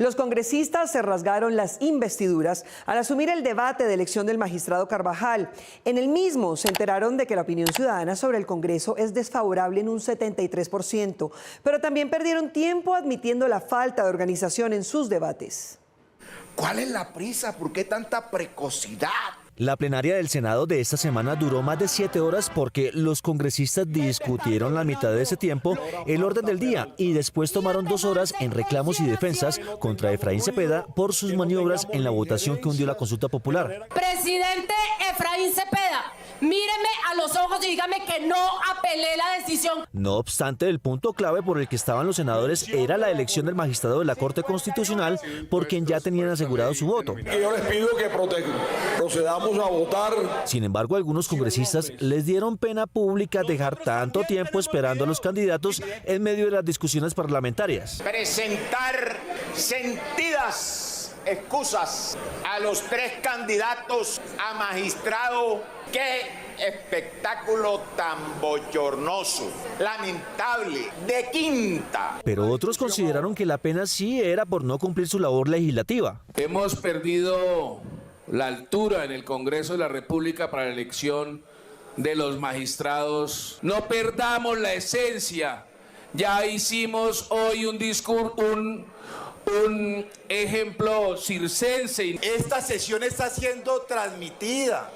Los congresistas se rasgaron las investiduras al asumir el debate de elección del magistrado Carvajal. En el mismo se enteraron de que la opinión ciudadana sobre el Congreso es desfavorable en un 73%, pero también perdieron tiempo admitiendo la falta de organización en sus debates. ¿Cuál es la prisa? ¿Por qué tanta precocidad? La plenaria del Senado de esta semana duró más de 7 horas porque los congresistas discutieron la mitad de ese tiempo el orden del día y después tomaron 2 horas en reclamos y defensas contra Efraín Cepeda por sus maniobras en la votación que hundió la consulta popular. Presidente Efraín Cepeda, míreme a los ojos y dígame que no apelé la decisión. No obstante, el punto clave por el que estaban los senadores era la elección del magistrado de la Corte Constitucional, por quien ya tenían asegurado su voto. Yo les pido que procedamos a votar. Sin embargo, algunos congresistas les dieron pena pública dejar tanto tiempo esperando a los candidatos en medio de las discusiones parlamentarias. Presentar sentidas excusas a los 3 candidatos a magistrado. ¡Qué espectáculo tan bochornoso, lamentable, de quinta! Pero otros consideraron que la pena sí era por no cumplir su labor legislativa. Hemos perdido la altura en el Congreso de la República para la elección de los magistrados. No perdamos la esencia. Ya hicimos hoy un discurso, un ejemplo circense. Esta sesión está siendo transmitida.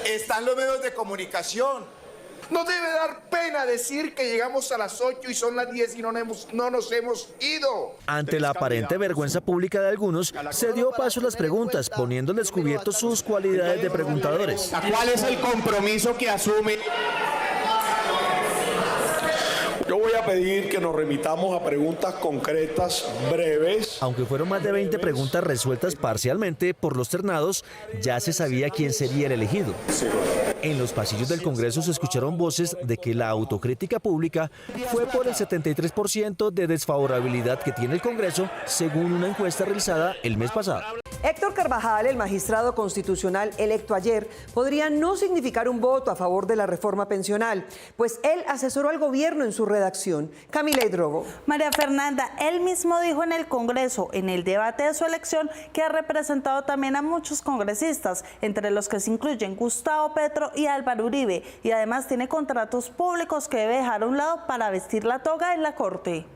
Están los medios de comunicación. No debe dar pena decir que llegamos a las 8 y son las 10 y no nos hemos ido. Ante la aparente vergüenza pública de algunos, se dio paso a las preguntas, poniendo al descubierto sus cualidades de preguntadores. ¿Cuál es el compromiso que asume? Yo voy a pedir que nos remitamos a preguntas concretas, breves. Aunque fueron más de 20 preguntas resueltas parcialmente por los ternados, ya se sabía quién sería el elegido. En los pasillos del Congreso se escucharon voces de que la autocrítica pública fue por el 73% de desfavorabilidad que tiene el Congreso, según una encuesta realizada el mes pasado. Héctor Carvajal, el magistrado constitucional electo ayer, podría no significar un voto a favor de la reforma pensional, pues él asesoró al gobierno en su redacción. Camila Hidrogo. María Fernanda, él mismo dijo en el Congreso, en el debate de su elección, que ha representado también a muchos congresistas, entre los que se incluyen Gustavo Petro y Álvaro Uribe, y además tiene contratos públicos que debe dejar a un lado para vestir la toga en la Corte.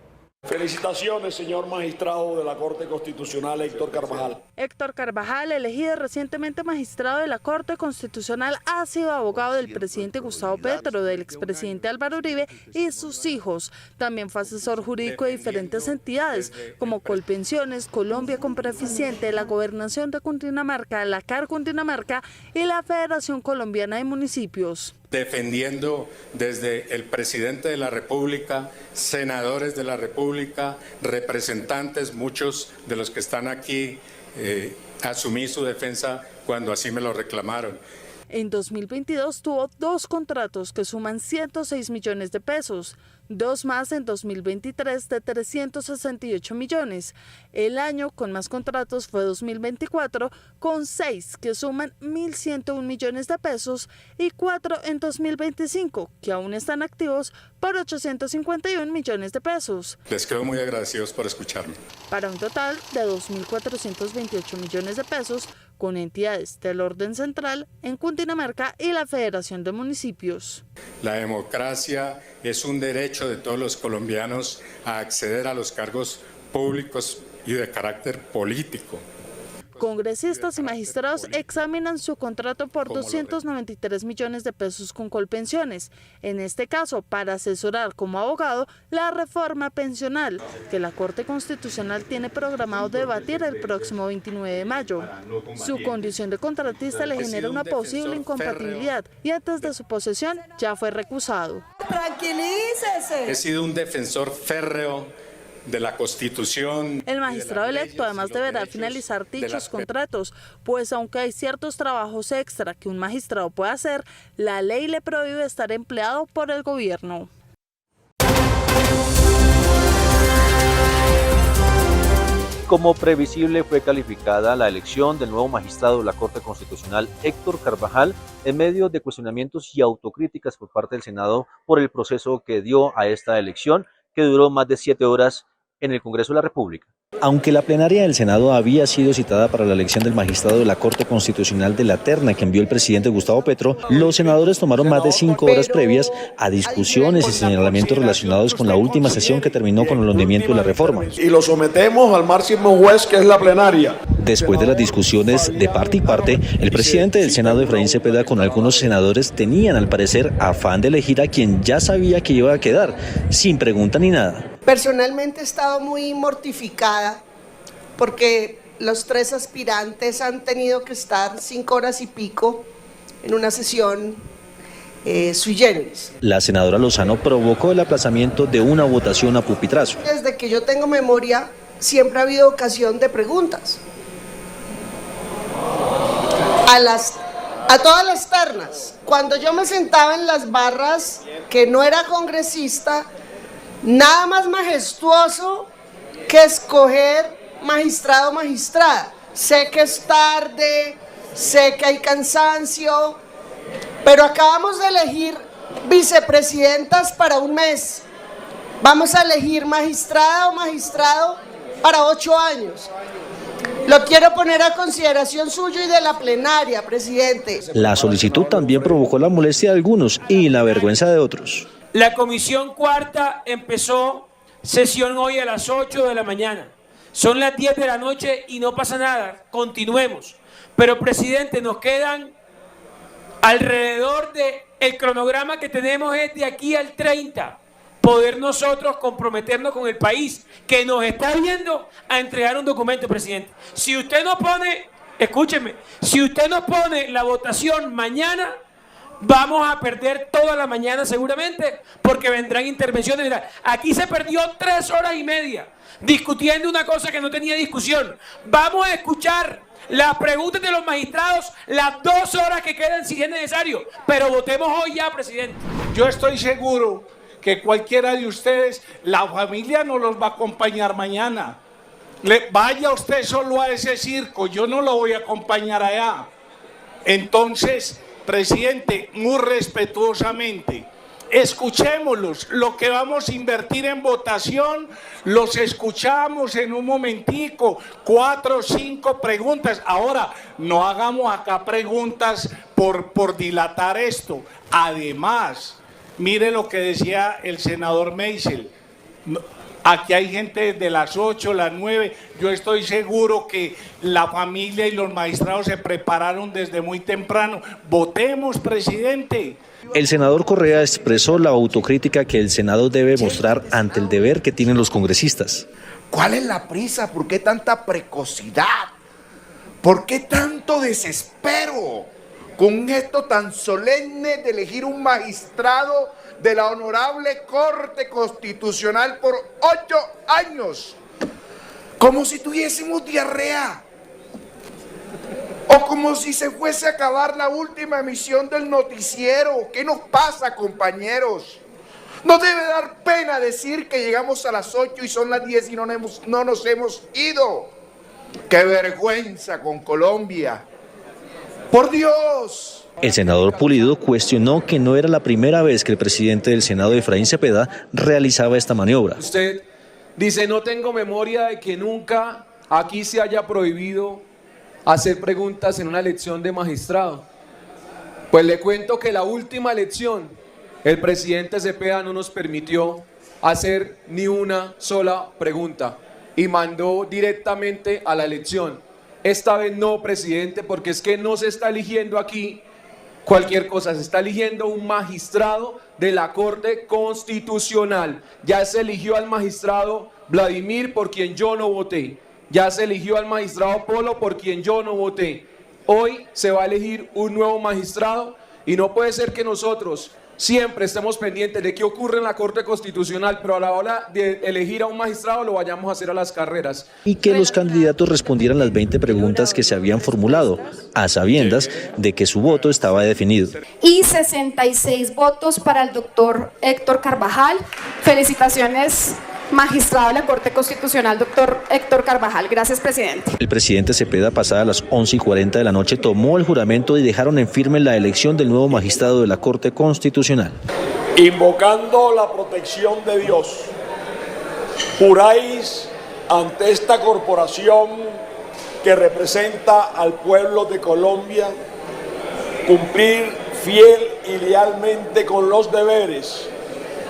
Felicitaciones, señor magistrado de la Corte Constitucional, Héctor Carvajal. Héctor Carvajal, elegido recientemente magistrado de la Corte Constitucional, ha sido abogado del presidente Gustavo Petro, del expresidente Álvaro Uribe y sus hijos. También fue asesor jurídico de diferentes entidades, como Colpensiones, Colombia con Preeficiente, la Gobernación de Cundinamarca, la CAR Cundinamarca y la Federación Colombiana de Municipios. Defendiendo desde el presidente de la República, senadores de la República, representantes, muchos de los que están aquí, asumí su defensa cuando así me lo reclamaron. En 2022 tuvo 2 contratos que suman 106 millones de pesos, 2 más en 2023 de 368 millones. El año con más contratos fue 2024 con 6 que suman 1.101 millones de pesos y 4 en 2025 que aún están activos por 851 millones de pesos. Les quedo muy agradecidos por escucharme. Para un total de 2.428 millones de pesos con entidades del orden central en Cundinamarca y la Federación de Municipios. La democracia es un derecho de todos los colombianos a acceder a los cargos públicos y de carácter político. Congresistas y magistrados examinan su contrato por 293 millones de pesos con Colpensiones, en este caso para asesorar como abogado la reforma pensional, que la Corte Constitucional tiene programado debatir el próximo 29 de mayo. Su condición de contratista le genera una posible incompatibilidad y antes de su posesión ya fue recusado. Tranquilícese. He sido un defensor férreo de la Constitución. El magistrado electo además deberá finalizar dichos contratos, pues aunque hay ciertos trabajos extra que un magistrado puede hacer, la ley le prohíbe estar empleado por el gobierno. Como previsible fue calificada la elección del nuevo magistrado de la Corte Constitucional, Héctor Carvajal, en medio de cuestionamientos y autocríticas por parte del Senado por el proceso que dio a esta elección, que duró más de 7 horas en el Congreso de la República. Aunque la plenaria del Senado había sido citada para la elección del magistrado de la Corte Constitucional de la terna que envió el presidente Gustavo Petro, los senadores tomaron más de 5 horas previas a discusiones y señalamientos relacionados con la última sesión que terminó con el hundimiento de la reforma. Y lo sometemos al máximo juez, que es la plenaria. Después de las discusiones de parte y parte, el presidente del Senado, Efraín Cepeda, con algunos senadores tenían al parecer afán de elegir a quien ya sabía que iba a quedar, sin pregunta ni nada. Personalmente he estado muy mortificada porque los 3 aspirantes han tenido que estar 5 horas y pico en una sesión sui generis. La senadora Lozano provocó el aplazamiento de una votación a pupitrazo. Desde que yo tengo memoria, siempre ha habido ocasión de preguntas. A todas las ternas. Cuando yo me sentaba en las barras, que no era congresista, nada más majestuoso que escoger magistrado o magistrada. Sé que es tarde, sé que hay cansancio, pero acabamos de elegir vicepresidentas para un mes. Vamos a elegir magistrada o magistrado para 8 años. Lo quiero poner a consideración suyo y de la plenaria, presidente. La solicitud también provocó la molestia de algunos y la vergüenza de otros. La comisión cuarta empezó sesión hoy a las 8 de la mañana. Son las 10 de la noche y no pasa nada. Continuemos. Pero, presidente, nos quedan alrededor de el cronograma que tenemos es de aquí al 30. Poder nosotros comprometernos con el país que nos está viendo a entregar un documento, presidente. Si usted nos pone, escúcheme, si usted nos pone la votación mañana, vamos a perder toda la mañana seguramente, porque vendrán intervenciones. Aquí se perdió 3 horas y media discutiendo una cosa que no tenía discusión. Vamos a escuchar las preguntas de los magistrados las 2 horas que quedan si es necesario, pero votemos hoy ya, presidente. Yo estoy seguro que cualquiera de ustedes, la familia no los va a acompañar mañana. Vaya usted solo a ese circo, yo no lo voy a acompañar allá. Entonces, presidente, muy respetuosamente, escuchémoslos. Lo que vamos a invertir en votación, los escuchamos en un momentico, 4 o 5 preguntas. Ahora, no hagamos acá preguntas por dilatar esto. Además, mire lo que decía el senador Meisel. Aquí hay gente desde las 8, las 9. Yo estoy seguro que la familia y los magistrados se prepararon desde muy temprano. Votemos, presidente. El senador Correa expresó la autocrítica que el Senado debe mostrar ante el deber que tienen los congresistas. ¿Cuál es la prisa? ¿Por qué tanta precocidad? ¿Por qué tanto desespero con un gesto tan solemne de elegir un magistrado de la Honorable Corte Constitucional por 8 años? Como si tuviésemos diarrea. O como si se fuese a acabar la última emisión del noticiero. ¿Qué nos pasa, compañeros? No debe dar pena decir que llegamos a las 8 y son las 10 y no nos hemos ido. ¡Qué vergüenza con Colombia! ¡Por Dios! El senador Pulido cuestionó que no era la primera vez que el presidente del Senado, Efraín Cepeda, realizaba esta maniobra. Usted dice, no tengo memoria de que nunca aquí se haya prohibido hacer preguntas en una elección de magistrado. Pues le cuento que la última elección, el presidente Cepeda no nos permitió hacer ni una sola pregunta y mandó directamente a la elección. Esta vez no, presidente, porque es que no se está eligiendo aquí cualquier cosa, se está eligiendo un magistrado de la Corte Constitucional. Ya se eligió al magistrado Vladimir, por quien yo no voté. Ya se eligió al magistrado Polo, por quien yo no voté. Hoy se va a elegir un nuevo magistrado y no puede ser que nosotros siempre estemos pendientes de qué ocurre en la Corte Constitucional, pero a la hora de elegir a un magistrado lo vayamos a hacer a las carreras. Y que los candidatos respondieran las 20 preguntas que se habían formulado, a sabiendas de que su voto estaba definido. Y 66 votos para el doctor Héctor Carvajal. Felicitaciones, magistrado de la Corte Constitucional, doctor Héctor Carvajal. Gracias, presidente. El presidente Cepeda, pasadas las 11:40 de la noche, tomó el juramento y dejaron en firme la elección del nuevo magistrado de la Corte Constitucional. Invocando la protección de Dios, juráis ante esta corporación que representa al pueblo de Colombia, cumplir fiel y lealmente con los deberes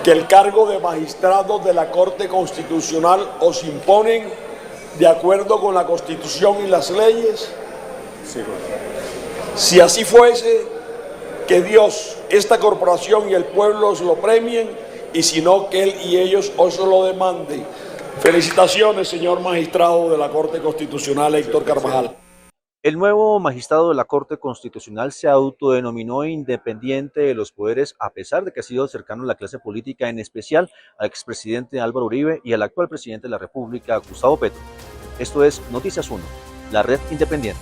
que el cargo de magistrado de la Corte Constitucional os imponen de acuerdo con la Constitución y las leyes? Sí. Si así fuese, que Dios, esta corporación y el pueblo os lo premien, y si no, que Él y ellos os lo demanden. Felicitaciones, señor magistrado de la Corte Constitucional, Héctor Carvajal. El nuevo magistrado de la Corte Constitucional se autodenominó independiente de los poderes, a pesar de que ha sido cercano a la clase política, en especial al expresidente Álvaro Uribe y al actual presidente de la República, Gustavo Petro. Esto es Noticias 1, la red independiente.